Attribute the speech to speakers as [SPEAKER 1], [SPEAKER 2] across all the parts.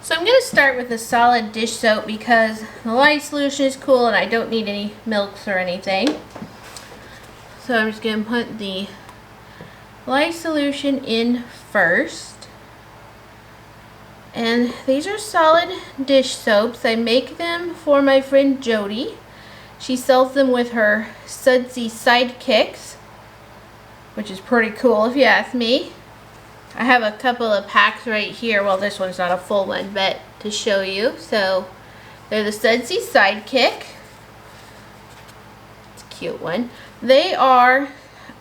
[SPEAKER 1] So I'm going to start with a solid dish soap because the lye solution is cool and I don't need any milks or anything. So I'm just going to put the lye solution in first. And these are solid dish soaps. I make them for my friend Jody. She sells them with her Sudsy Sidekicks, which is pretty cool if you ask me. I have a couple of packs right here. Well, this one's not a full one, but to show you. So they're the Sudsy Sidekick. It's a cute one. They are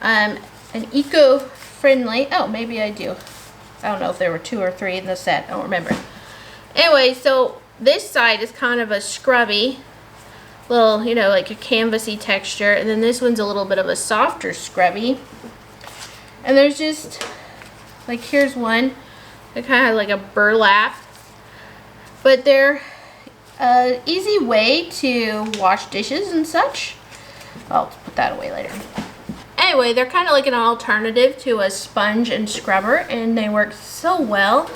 [SPEAKER 1] an eco-friendly. Oh, maybe I do. I don't know if there were 2 or 3 in the set. I don't remember. Anyway, so this side is kind of a scrubby, little, you know, like a canvasy texture. And then this one's a little bit of a softer scrubby. And there's just, like, here's one. They're kind of like a burlap. But they're an easy way to wash dishes and such. I'll put that away later. Anyway, they're kind of like an alternative to a sponge and scrubber, and they work so well.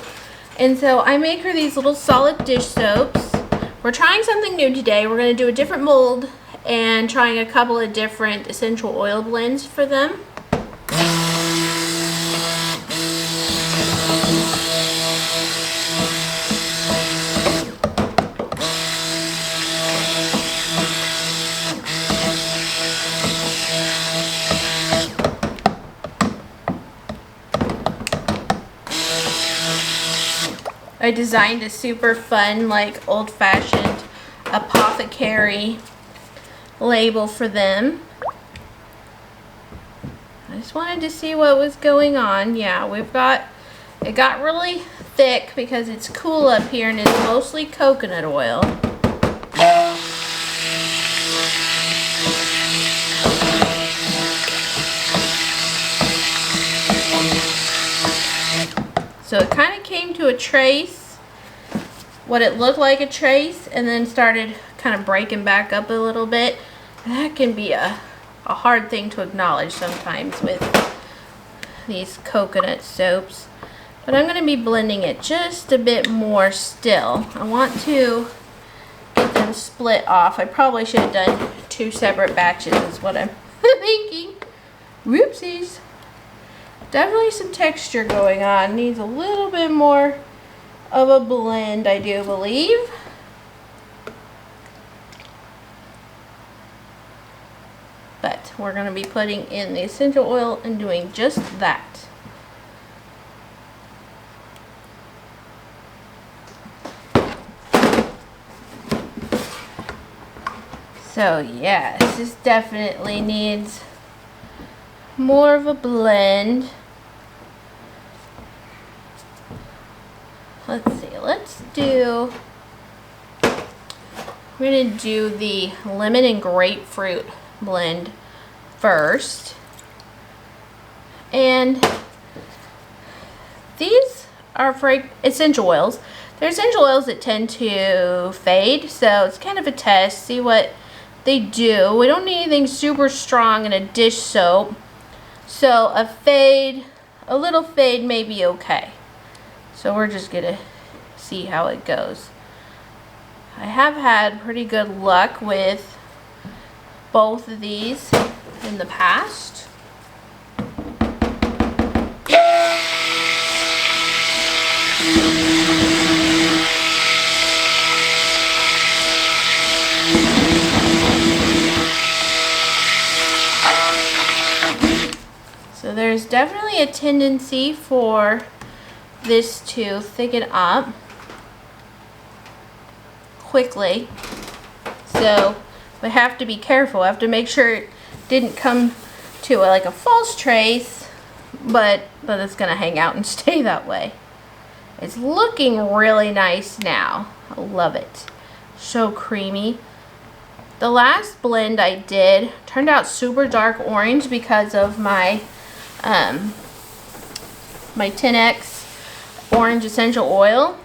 [SPEAKER 1] And so I make her these little solid dish soaps. We're trying something new today. We're going to do a different mold and trying a couple of different essential oil blends for them. I designed a super fun, like, old-fashioned apothecary label for them. I just wanted to see what was going on. Yeah, it got really thick because it's cool up here and it's mostly coconut oil. So it kind of came to a trace, what it looked like a trace, and then started kind of breaking back up a little bit. And that can be a hard thing to acknowledge sometimes with these coconut soaps. But I'm going to be blending it just a bit more still. I want to get them split off. I probably should have done 2 separate batches is what I'm thinking. Whoopsies. Definitely some texture going on. Needs a little bit more of a blend, I do believe. But we're going to be putting in the essential oil and doing just that. So yes, this definitely needs more of a blend. Let's see, we're going to do the lemon and grapefruit blend first. And these are essential oils. They're essential oils that tend to fade, so it's kind of a test, see what they do. We don't need anything super strong in a dish soap. So a little fade may be okay. So we're just gonna see how it goes. I have had pretty good luck with both of these in the past. So there's definitely a tendency for this to thicken up quickly. So we have to be careful. I have to make sure it didn't come to like a false trace, but that it's going to hang out and stay that way. It's looking really nice now. I love it. So creamy. The last blend I did turned out super dark orange because of my my 10X orange essential oil.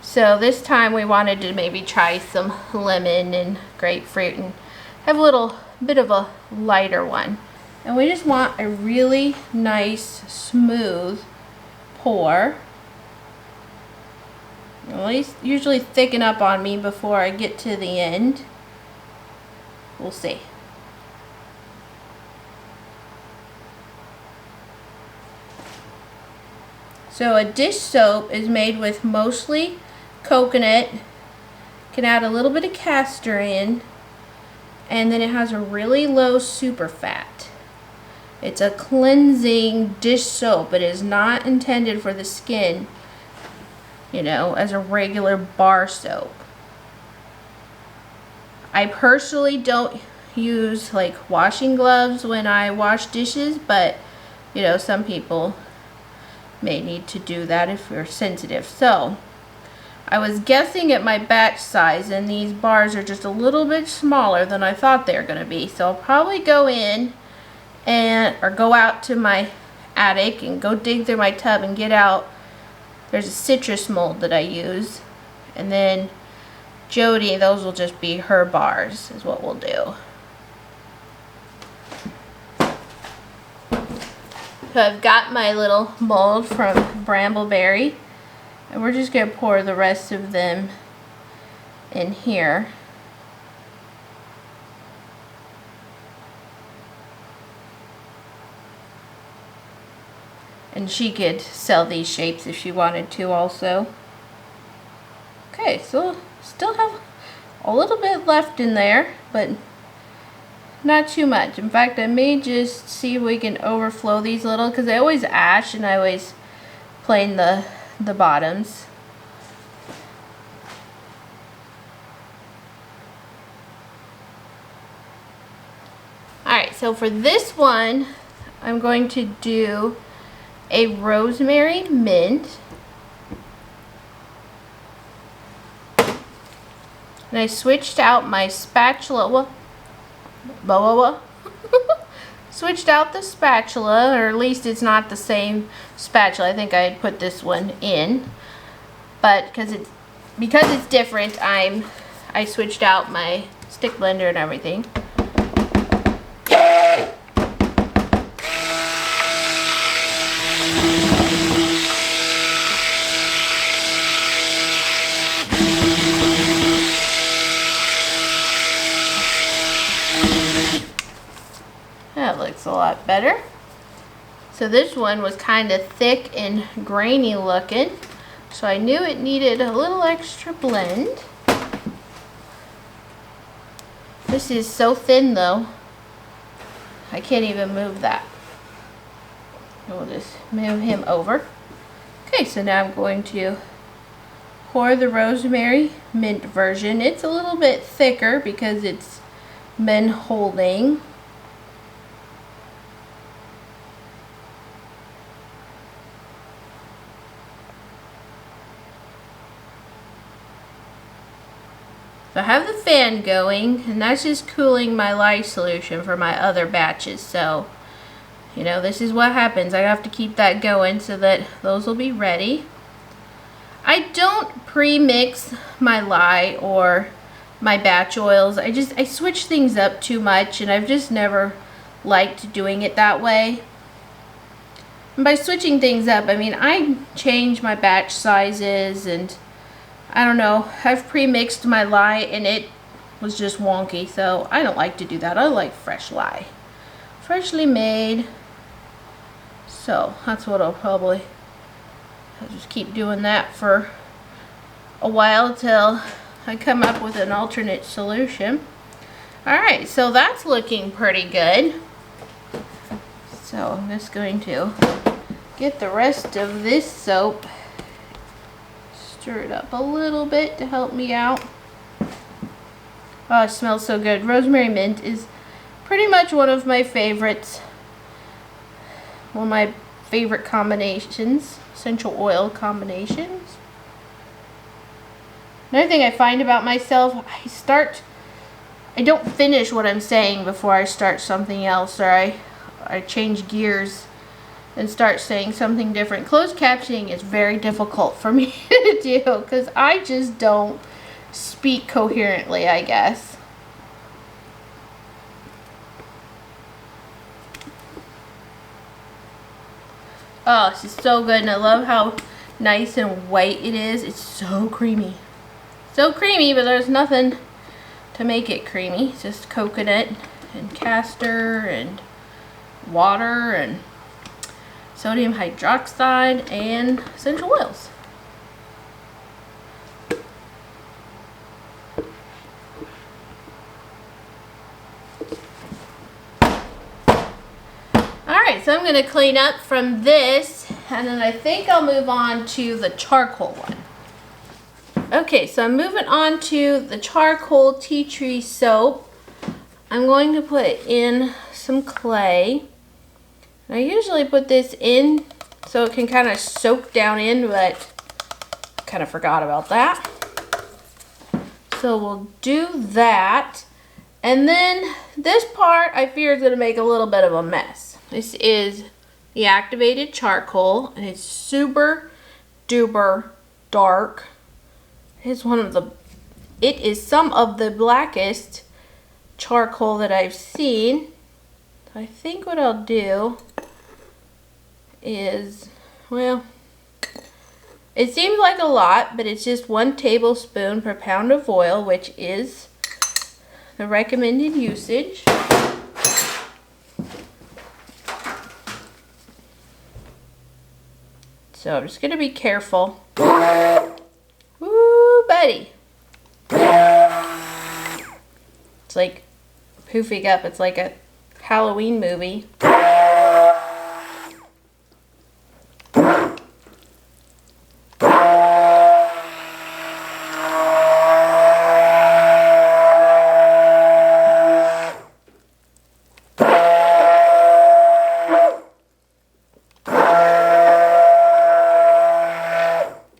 [SPEAKER 1] So this time we wanted to maybe try some lemon and grapefruit and have a little bit of a lighter one. And we just want a really nice smooth pour. At least usually thicken up on me before I get to the end. We'll see. So a dish soap is made with mostly coconut. Can add a little bit of castor in, and then it has a really low super fat. It's a cleansing dish soap. It is not intended for the skin, you know, as a regular bar soap. I personally don't use like washing gloves when I wash dishes, but you know, some people may need to do that if you're sensitive. So I was guessing at my batch size, and these bars are just a little bit smaller than I thought they were going to be. So I'll probably go in or go out to my attic and go dig through my tub and get out. There's a citrus mold that I use, and then Jody, those will just be her bars is what we'll do. So I've got my little mold from Brambleberry, and we're just going to pour the rest of them in here. And she could sell these shapes if she wanted to also. Okay, so still have a little bit left in there, but not too much. In fact, I may just see if we can overflow these a little, because I always ash and I always plane the bottoms. Alright, so for this one, I'm going to do a rosemary mint. And I switched out my spatula. Switched out the spatula, or at least it's not the same spatula. I think I had put this one in, but because it's different, I switched out my stick blender and everything. That looks a lot better. So this one was kind of thick and grainy looking, so I knew it needed a little extra blend. This is so thin though, I can't even move that. We'll just move him over. Okay, so now I'm going to pour the rosemary mint version. It's a little bit thicker because it's been holding. So I have the fan going, and that's just cooling my lye solution for my other batches. So, you know, this is what happens. I have to keep that going so that those will be ready. I don't pre-mix my lye or my batch oils. I switch things up too much, and I've just never liked doing it that way. And by switching things up, I mean I change my batch sizes, and I don't know, I've pre-mixed my lye and it was just wonky, so I don't like to do that. I like fresh lye, freshly made. So that's what I'll just keep doing that for a while till I come up with an alternate solution. Alright, so that's looking pretty good. So I'm just going to get the rest of this soap, stir it up a little bit to help me out. Oh, it smells so good. Rosemary mint is pretty much one of my favorites. One of my favorite combinations, essential oil combinations. Another thing I find about myself, I don't finish what I'm saying before I start something else, or I change gears and start saying something different. Closed captioning is very difficult for me to do because I just don't speak coherently, I guess. Oh, this is so good, and I love how nice and white it is. It's so creamy. So creamy, but there's nothing to make it creamy. It's just coconut and castor and water and sodium hydroxide and essential oils. Alright, so I'm going to clean up from this, and then I think I'll move on to the charcoal one. Okay, so I'm moving on to the charcoal tea tree soap. I'm going to put in some clay. I usually put this in so it can kind of soak down in, but I kind of forgot about that. So we'll do that. And then this part I fear is going to make a little bit of a mess. This is the activated charcoal, and it's super duper dark. It is some of the blackest charcoal that I've seen. I think what I'll do is, well, it seems like a lot, but it's just 1 tablespoon per pound of oil, which is the recommended usage. So I'm just going to be careful. Woo, buddy. It's like poofing up. It's like a Halloween movie.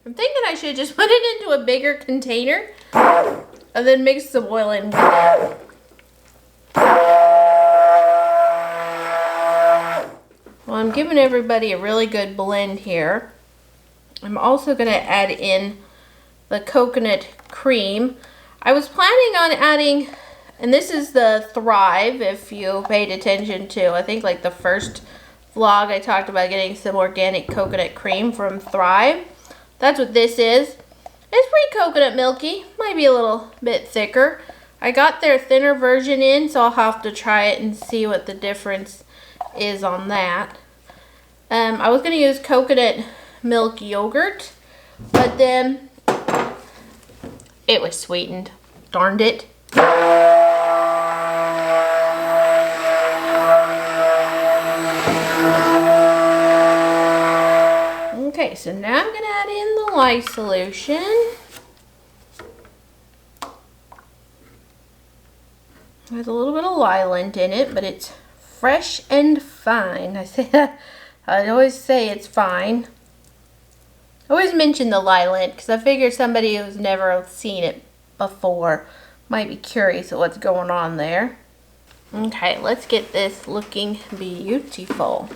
[SPEAKER 1] I'm thinking I should just put it into a bigger container and then mix some oil in with it. Well, I'm giving everybody a really good blend here. I'm also going to add in the coconut cream. I was planning on adding, and this is the Thrive, if you paid attention to, I think like the first vlog I talked about getting some organic coconut cream from Thrive. That's what this is. It's pretty coconut milky, might be a little bit thicker. I got their thinner version in, so I'll have to try it and see what the difference is on that. I was going to use coconut milk yogurt, but then it was sweetened. Darned it. Okay, so now I'm going to add in the lye solution. There's a little bit of lye lint in it, but it's fresh and fine. I always say it's fine. I always mention the lye lint because I figure somebody who's never seen it before might be curious at what's going on there. Okay, let's get this looking beautiful.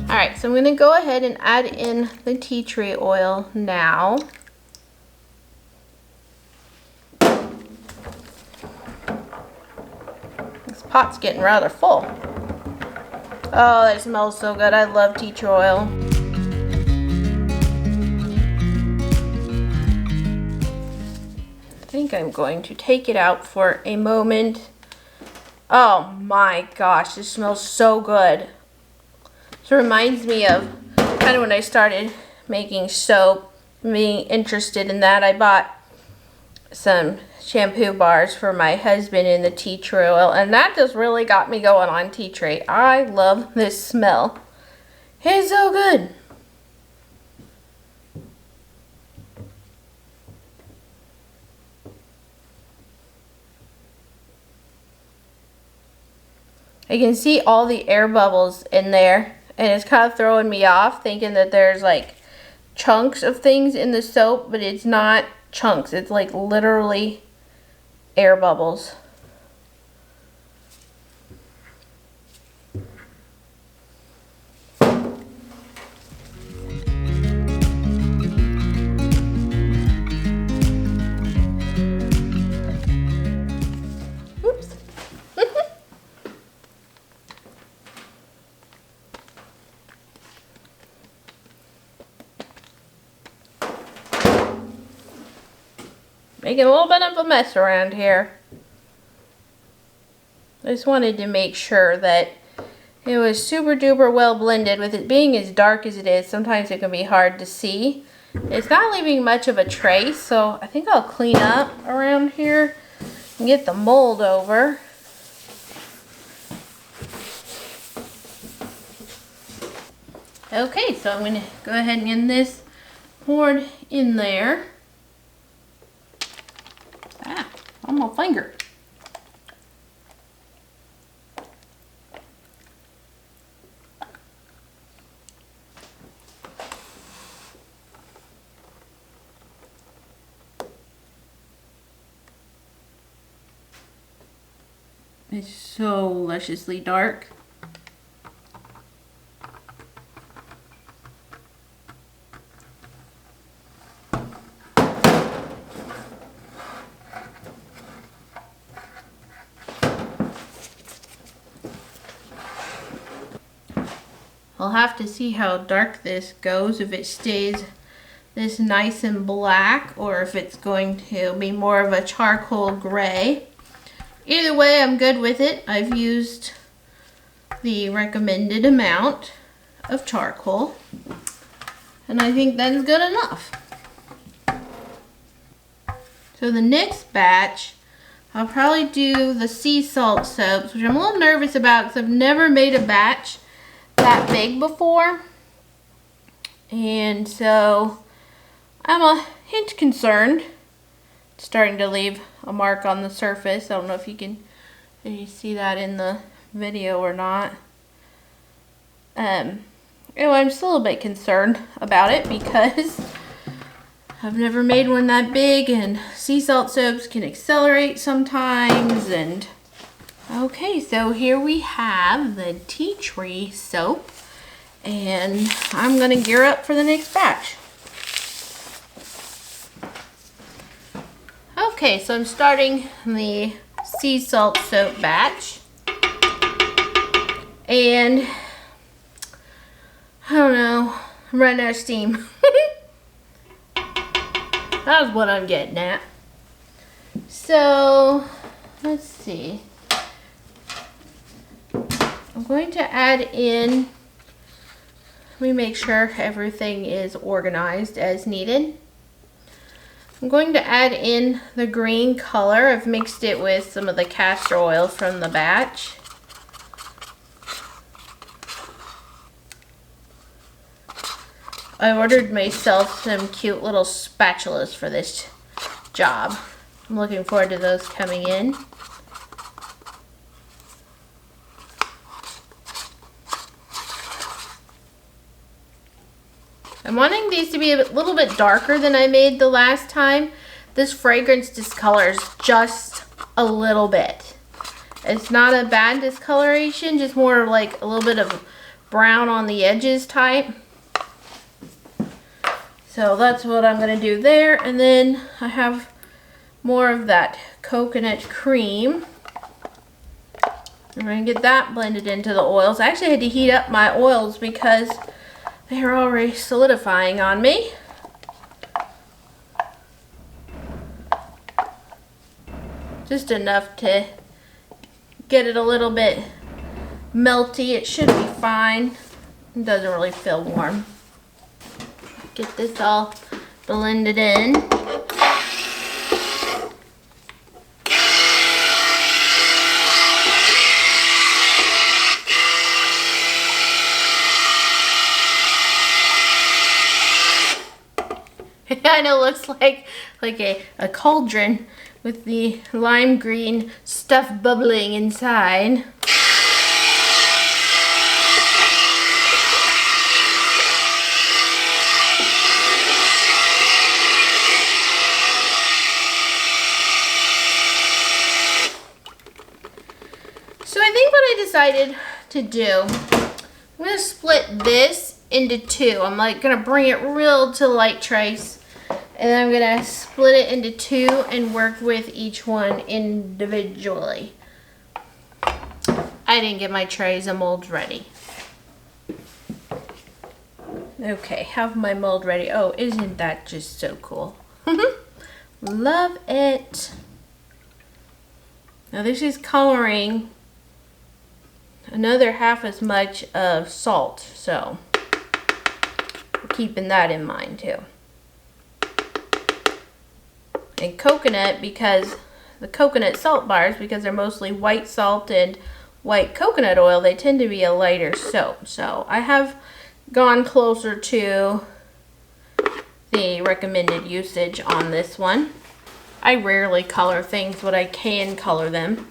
[SPEAKER 1] Alright, so I'm going to go ahead and add in the tea tree oil now. This pot's getting rather full. Oh, that smells so good. I love tea tree oil. I think I'm going to take it out for a moment. Oh my gosh, this smells so good. It reminds me of kind of when I started making soap, being interested in that. I bought some shampoo bars for my husband in the tea tree oil, and that just really got me going on tea tree. I love this smell. It's so good. I can see all the air bubbles in there. And it's kind of throwing me off, thinking that there's like chunks of things in the soap, but it's not chunks. It's like literally air bubbles. making a little bit of a mess around here. I just wanted to make sure that it was super duper well blended. With it being as dark as it is, sometimes it can be hard to see. It's not leaving much of a trace, so I think I'll clean up around here and get the mold over. Okay, so I'm going to go ahead and get this poured in there. On my finger. It's so lusciously dark. I'll have to see how dark this goes, if it stays this nice and black or if it's going to be more of a charcoal gray. Either way, I'm good with it. I've used the recommended amount of charcoal and I think that's good enough. So the next batch, I'll probably do the sea salt soaps, which I'm a little nervous about because I've never made a batch that big before, and so I'm a hint concerned. It's starting to leave a mark on the surface. I don't know if you see that in the video or not. Anyway, I'm just a little bit concerned about it because I've never made one that big, and sea salt soaps can accelerate sometimes. And okay, so here we have the tea tree soap, and I'm going to gear up for the next batch. Okay, so I'm starting the sea salt soap batch, and I don't know, I'm running out of steam. That's what I'm getting at. So, let's see. I'm going to add in, let me make sure everything is organized as needed. I'm going to add in the green color. I've mixed it with some of the castor oil from the batch. I ordered myself some cute little spatulas for this job. I'm looking forward to those coming in. I'm wanting these to be a little bit darker than I made the last time. This fragrance discolors just a little bit. It's not a bad discoloration, just more like a little bit of brown on the edges type. So that's what I'm going to do there. And then I have more of that coconut cream. I'm going to get that blended into the oils. I actually had to heat up my oils because they're already solidifying on me. Just enough to get it a little bit melty. It should be fine. It doesn't really feel warm. Get this all blended in. I know, it looks like a cauldron with the lime green stuff bubbling inside. So I think what I decided to do, I'm going to split this into two. I'm like going to bring it real to light trace. And then I'm going to split it into two and work with each one individually. I didn't get my trays and molds ready. Okay, have my mold ready. Oh, isn't that just so cool? Love it. Now this is coloring another half as much of salt, so we're keeping that in mind too. And coconut, because the coconut salt bars, because they're mostly white salt and white coconut oil, they tend to be a lighter soap. So I have gone closer to the recommended usage on this one. I rarely color things, but I can color them.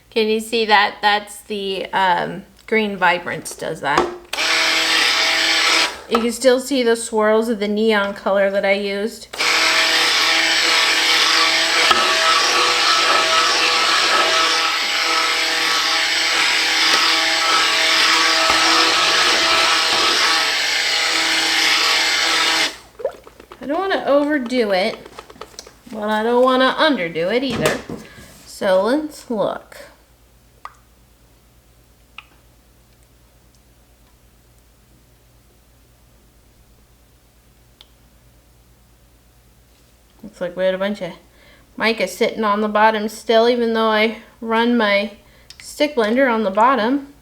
[SPEAKER 1] Can you see that? That's the Green Vibrance does that. You can still see the swirls of the neon color that I used. I don't want to overdo it, but I don't want to underdo it either. So let's look. Looks like we had a bunch of mica sitting on the bottom still, even though I run my stick blender on the bottom.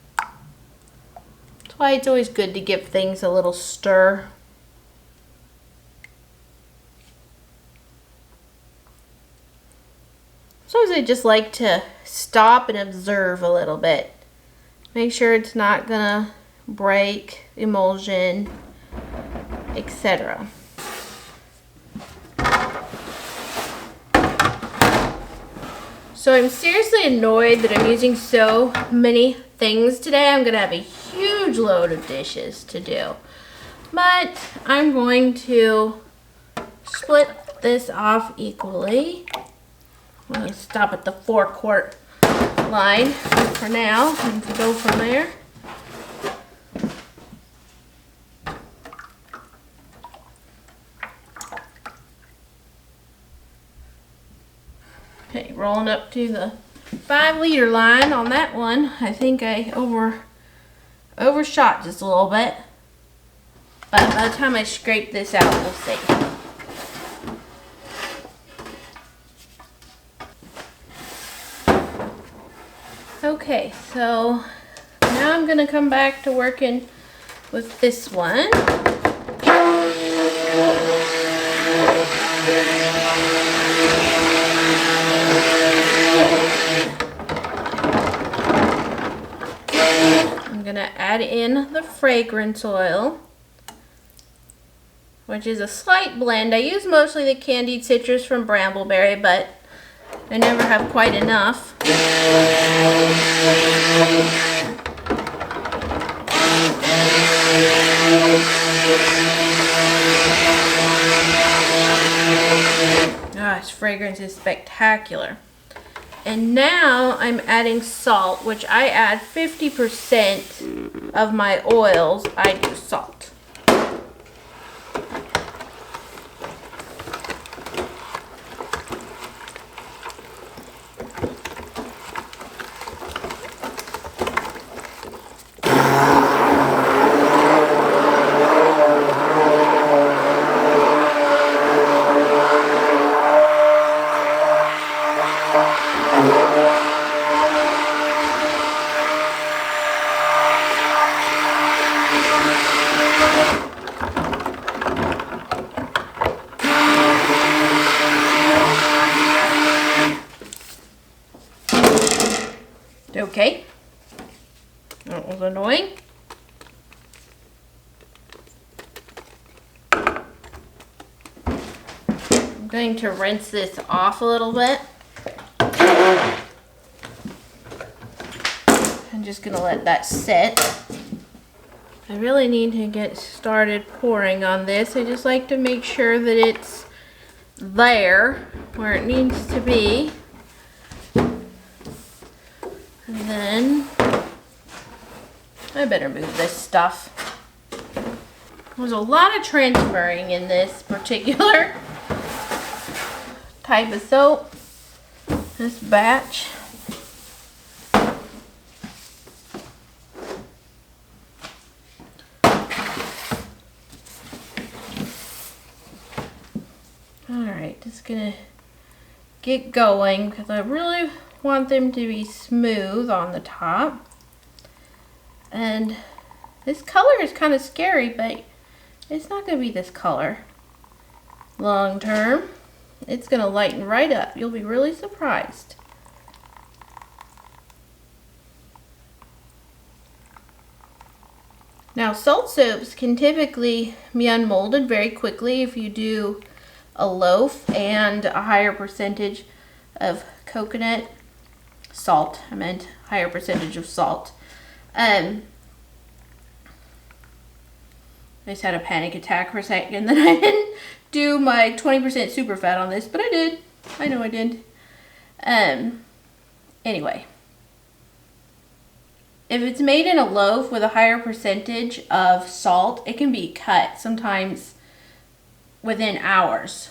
[SPEAKER 1] That's why it's always good to give things a little stir. Sometimes I just like to stop and observe a little bit. Make sure it's not gonna break, emulsion, etc. So I'm seriously annoyed that I'm using so many things today. I'm gonna have a huge load of dishes to do. But I'm going to split this off equally. I'm gonna stop at the 4-quart line for now and go from there. Okay, rolling up to the 5-liter line on that one. I think I overshot just a little bit. But by the time I scrape this out, we'll see. Okay, so now I'm gonna come back to working with this one. I'm gonna add in the fragrance oil, which is a slight blend. I use mostly the candied citrus from Brambleberry, but I never have quite enough. Gosh, fragrance is spectacular. And now I'm adding salt, which I add 50% of my oils. I do salt. Okay, that was annoying. I'm going to rinse this off a little bit. I'm just going to let that sit. I really need to get started pouring on this. I just like to make sure that it's there where it needs to be. And then I better move this stuff. There's a lot of transferring in this particular type of soap, this batch. Alright, just gonna get going because I really want them to be smooth on the top. And this color is kind of scary, but it's not going to be this color long term. It's going to lighten right up. You'll be really surprised. Now, salt soaps can typically be unmolded very quickly if you do a loaf and a higher percentage of coconut salt. I meant higher percentage of salt. I just had a panic attack for a second that I didn't do my 20% super fat on this, but I did. I know I did. Anyway. If it's made in a loaf with a higher percentage of salt, it can be cut sometimes within hours.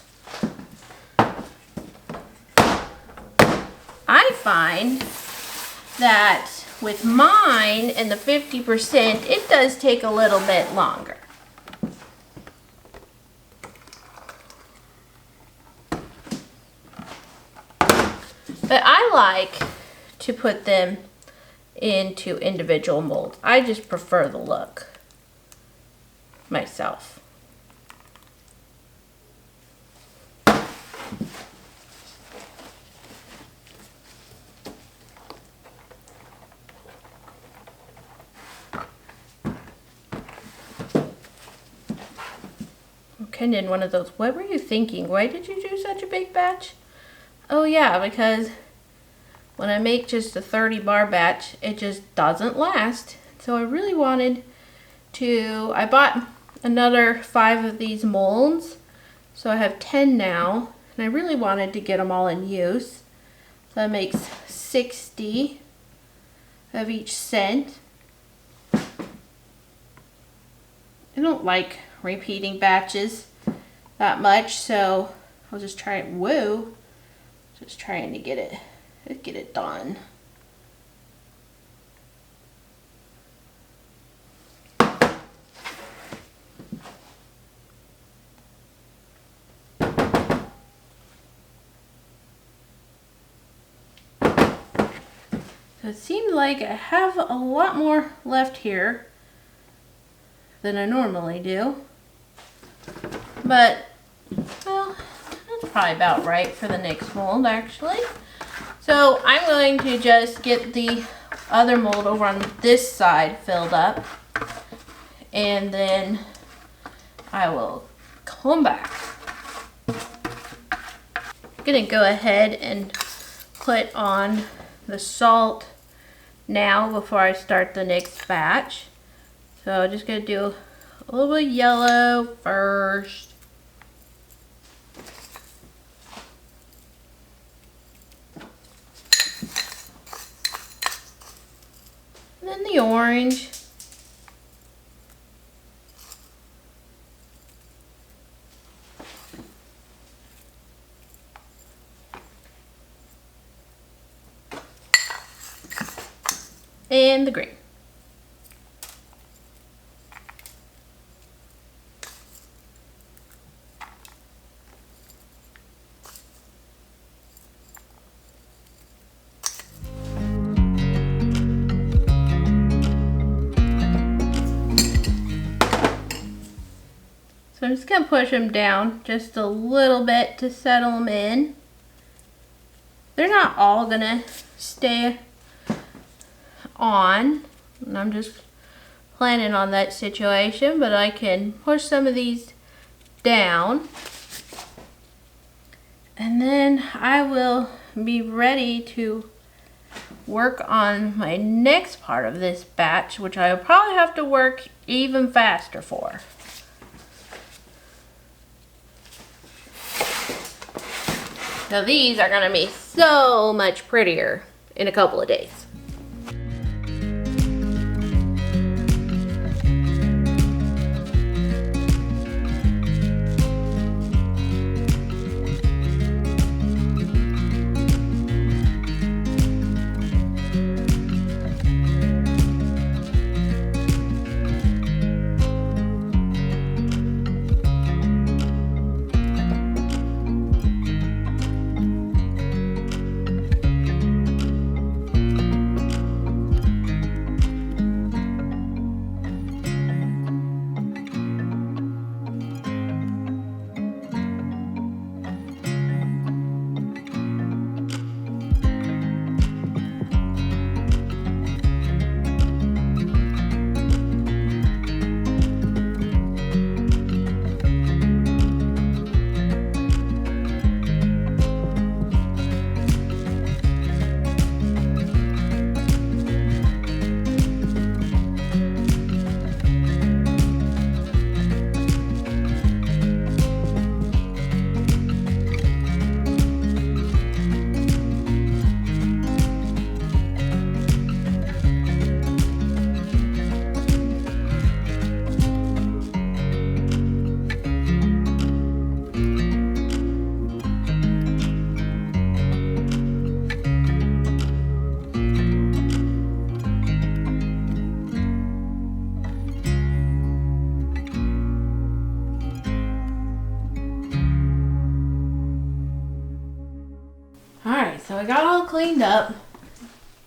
[SPEAKER 1] I find that with mine and the 50%, it does take a little bit longer. But I like to put them into individual molds. I just prefer the look myself. I'm kind of in one of those, what were you thinking? Why did you do such a big batch? Oh yeah, because when I make just a 30 bar batch, it just doesn't last. So I really wanted to, I bought another 5 of these molds. So I have 10 now, and I really wanted to get them all in use. So that makes 60 of each scent. I don't like repeating batches that much, so I'll just try it. Whoa. Just trying to get it done. So it seems like I have a lot more left here than I normally do. But, well, that's probably about right for the next mold, actually. So I'm going to just get the other mold over on this side filled up. And then I will come back. I'm going to go ahead and put on the salt now before I start the next batch. So I'm just going to do a little bit of yellow first. And then the orange. And the green. So I'm just going to push them down just a little bit to settle them in. They're not all going to stay on, and I'm just planning on that situation, but I can push some of these down, and then I will be ready to work on my next part of this batch, which I will probably have to work even faster for. Now these are going to be so much prettier in a couple of days. so I got all cleaned up.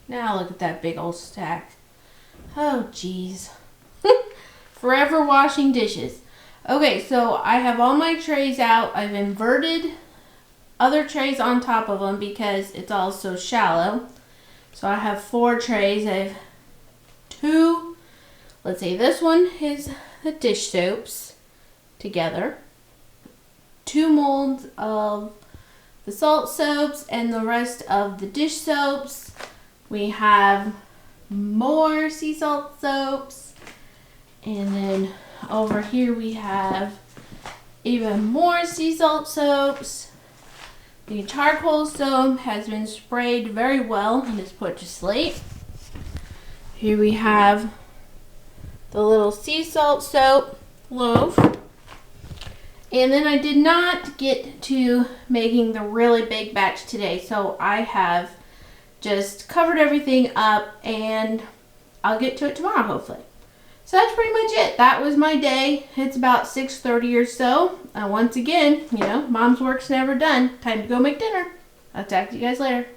[SPEAKER 1] Now look at that big old stack. Oh, jeez. Forever washing dishes. Okay, so I have all my trays out. I've inverted other trays on top of them because it's all so shallow. So I have 4 trays. I have 2, let's see, this one is the dish soaps together. 2 molds of the salt soaps and the rest of the dish soaps. We have more sea salt soaps. And then over here we have even more sea salt soaps. The charcoal soap has been sprayed very well and is put to sleep. Here we have the little sea salt soap loaf. And then I did not get to making the really big batch today, so I have just covered everything up and I'll get to it tomorrow hopefully. So that's pretty much it. That was my day. It's about 6:30 or so. Once again, you know, mom's work's never done. Time to go make dinner. I'll talk to you guys later.